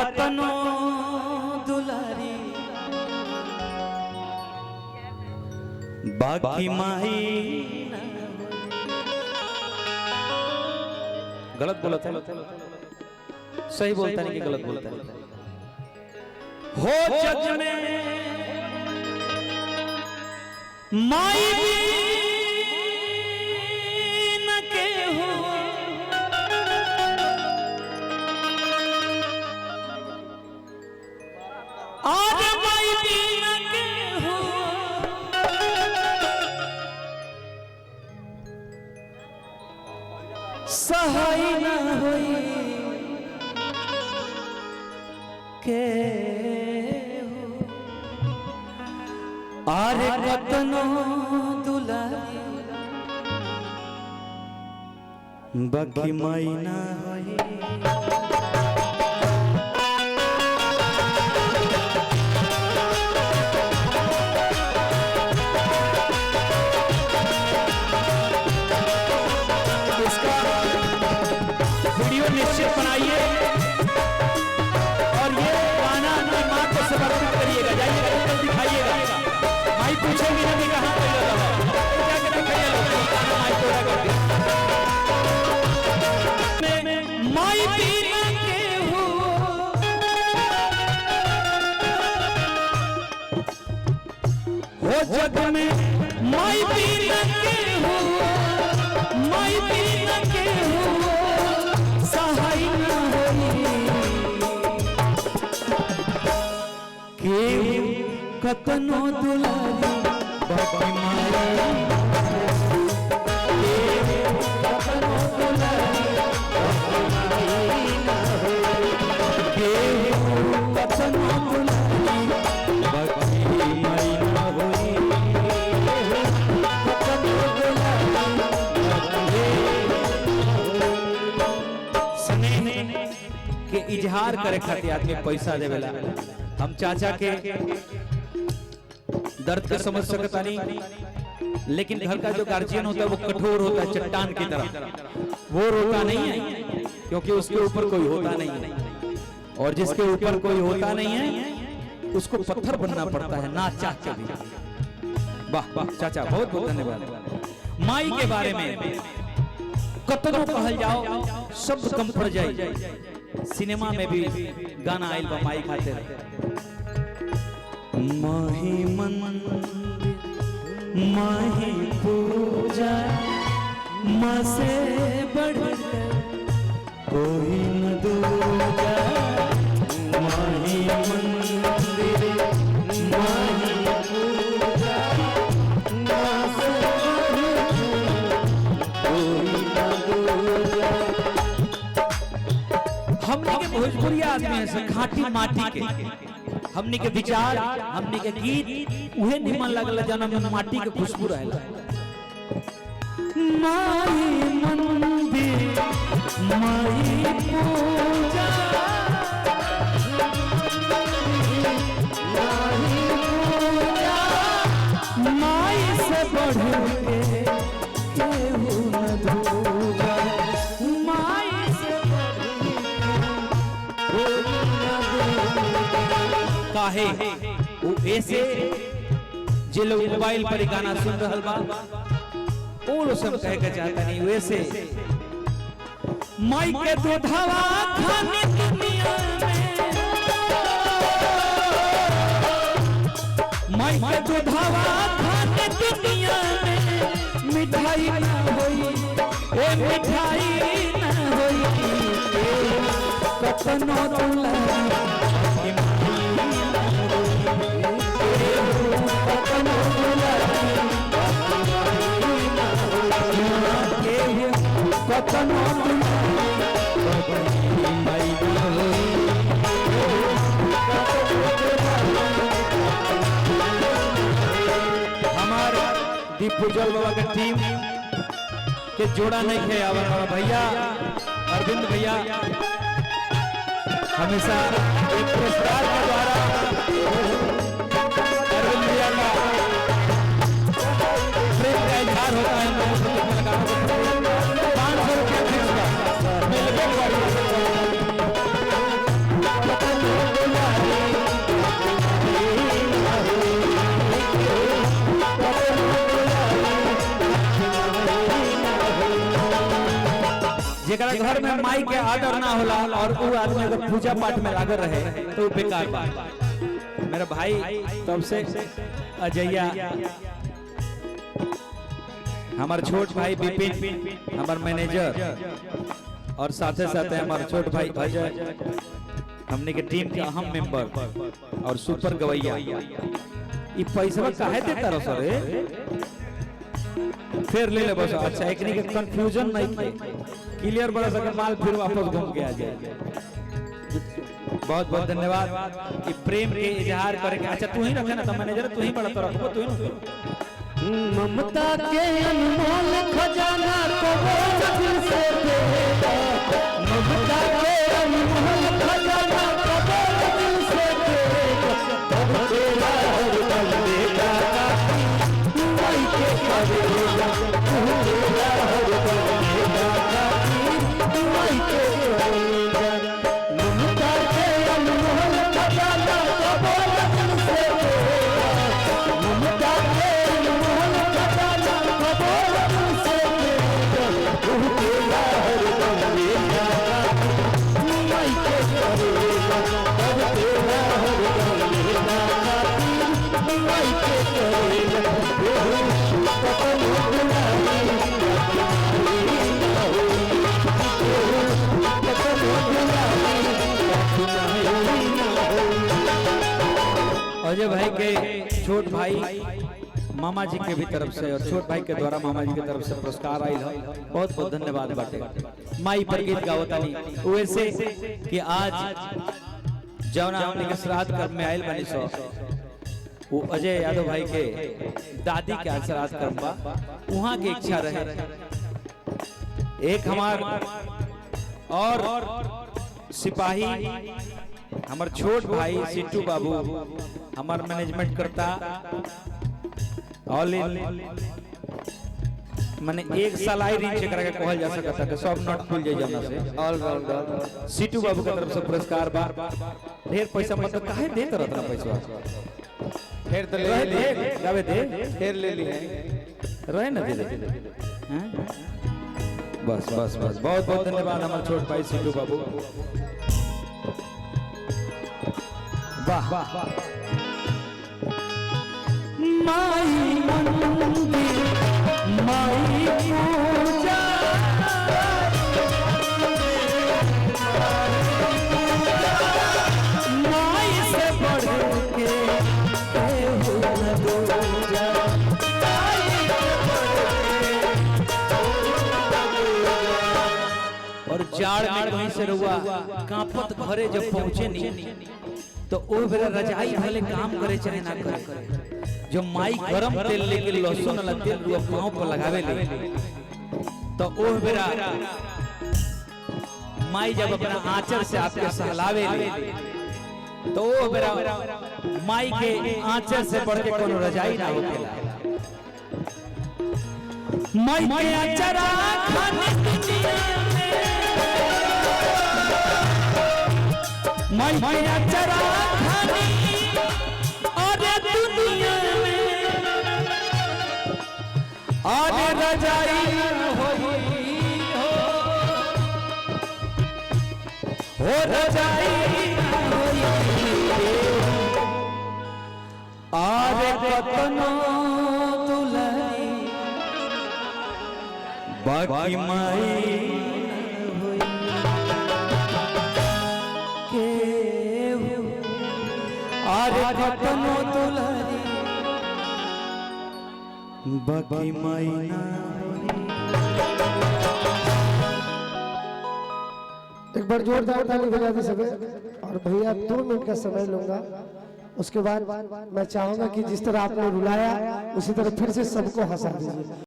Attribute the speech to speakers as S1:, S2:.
S1: कतनो दुलारी बाकी माही गलत बोला था, सही बोलता नहीं कि गलत बोलता है। हो जग में माई भी न के हो, आज माई भी न के हो, सहाय न होई के हो, आरे कतनो दुलारी बाकी माई ना होई। इसका वीडियो निश्चित बनाइए और ये गाना अपनी माँ को समर्पित करिएगा, जाइएगा तो दिखाइएगा। माई पूछेंगे ना कि कहाँ पे लगा है, क्या कहना करिए लोग गाना माई को लगा करके। माई पीना के हो, जग में माई पीना के हो, माई पीना के हो, सहाय न होई के कतनो दुलारी बाकी माई के कतनो दुलारी बाकी माई न होई के कतनो दुलारी बाकी माई न होई कतनो दुलारी के इजहार करे खातिर आदमी पैसा देवेला। हम चाचा के दर्द का समझ सकता नहीं, लेकिन घर का जो गार्जियन होता है वो कठोर होता है, चट्टान की तरह। वो रोता नहीं है क्योंकि उसके ऊपर कोई होता नहीं है, और जिसके ऊपर कोई होता नहीं है उसको पत्थर बनना पड़ता है ना चाचा भी। वाह वाह चाचा, बहुत बहुत धन्यवाद। माई के बारे में कतनो कहल जाओ शब्द कम पड़ जाए। सिनेमा में भी गाना आइल बा माई खातिर। माही मंदिर माही पूजा, माँ से बढ़कर कोई न दूजा। माही मंदिर माही पूजा, माँ से बढ़कर कोई न दूजा। हमने के भोजपुरी आदमी है खाटी माटी के, हमने के विचार हमने के गीत उहे निमन लगल जन्म में माटी के खुशबू रहेला। माई मंदिर माई पूजा, माई पूजा, माई से बढ़ के केहू न दूजा। माई से काहे वो ऐसे जे लोग मोबाइल पर गाना सुन रहल बा वो लोग सब कह के चाहता नहीं। वैसे माई के दूधवा खाने दुनिया में, माई के दूधवा खाने दुनिया में मिठाई न होई, ए मिठाई न होई कतनो दुलारी हमारे दीप उज्जवल बाबा के टीम के जोड़ा नहीं है भैया अरविंद भैया हमेशा एक पुरस्कार के द्वारा अरविंद भैया का प्रेम का इजहार होता है। 500 रुपया जेकरा घर में माई के आदर ना होला और वो आदमी अगर पूजा पाठ में लागल रहे तो बेकार बात। मेरा भाई तब से अजैया, हमारे छोट भाई विपिन, हमारे मैनेजर और साथे साथे हमारे छोट भाई अजय, हमने के टीम के अहम मेंबर और सुपर गवैया। ये पैसा काहे देता रहो सर? फिर ले ले बस। अच्छा एक के कंफ्यूजन नहीं क्लियर बड़ा सके माल फिर वापस घूम के आ जाए। बहुत बहुत धन्यवाद कि प्रेम के इजहार करके। अच्छा तू ही रखे ना तो मैनेजर तू ही बड़ा तो रखो तू ही।
S2: ममता के अनमोल खजाना को दिल से देगा, ममता के अनमोल खजाना को दिल से देगा, तब तेरा हर पल बेटा माई के करेगा, तेरा हर पल बेटा माई के करेगा। ममता के अनमोल खजाना को दिल से देगा, ममता के
S1: अजय भाई के छोट भाई मामा जी के भी तरफ से और छोट भाई के द्वारा मामा जी की तरफ से पुरस्कार आयल है। बहुत बहुत धन्यवाद बाटे। माई पर गीत गावतानी वैसे कि आज जौना हमने के श्राद्ध कर्म में आयल बनी सो वो अजय यादव भाई के दादी के आज श्राद्ध कर्म बा, वहां की इच्छा रहे। एक हमार और सिपाही हमार छोट भाई सिट्टू बाबू, हमार मैनेजमेंट करता ऑल इन माने एक साल आई रीच करा के कहल जा सकता कि सब नट खुल जाए जाना से ऑल राउंडर सिट्टू बाबू की तरफ से पुरस्कार बा। ढेर पैसा मतलब काहे देत रहता पैसा? फिर तो ले ले गावे दे फिर ले ली रहे ना दे हैं। बस बस बस बहुत बहुत धन्यवाद हमारे छोट भाई सिट्टू बाबू। वाह वाह
S2: माई मंदिर माई पूजा माई से बढ़ के
S1: और जाड़ में कहीं से रुआ कांपत घरे जब पहुंचे नहीं तो ओ बेरा रजाई भले काम करे चाहे ना करे, जो माई गरम तेल लेके लहसुन वाला तेल रुआ पांव पर लगावे ले तो ओ बेरा माई जब अपना आंचल से आपके सहलावे ले तो ओ बेरा माई के आंचल से बढ़ के कोनो रजाई ना होखेला।
S2: माई के अचरा खाने दुनिया में, माई अचरा खाने और दुनिया में और रजाई हो रजाई और कतनो दुलरी बाकी माई और कतनो दुलरी बाकी माई ना।
S3: एक बार जोरदार ताली बजा दी सके। और भैया 2 मिनट का समय लूंगा, उसके बाद मैं चाहूंगा कि जिस तरह आपने रुलाया उसी तरह फिर से सबको हंसा दीजिए।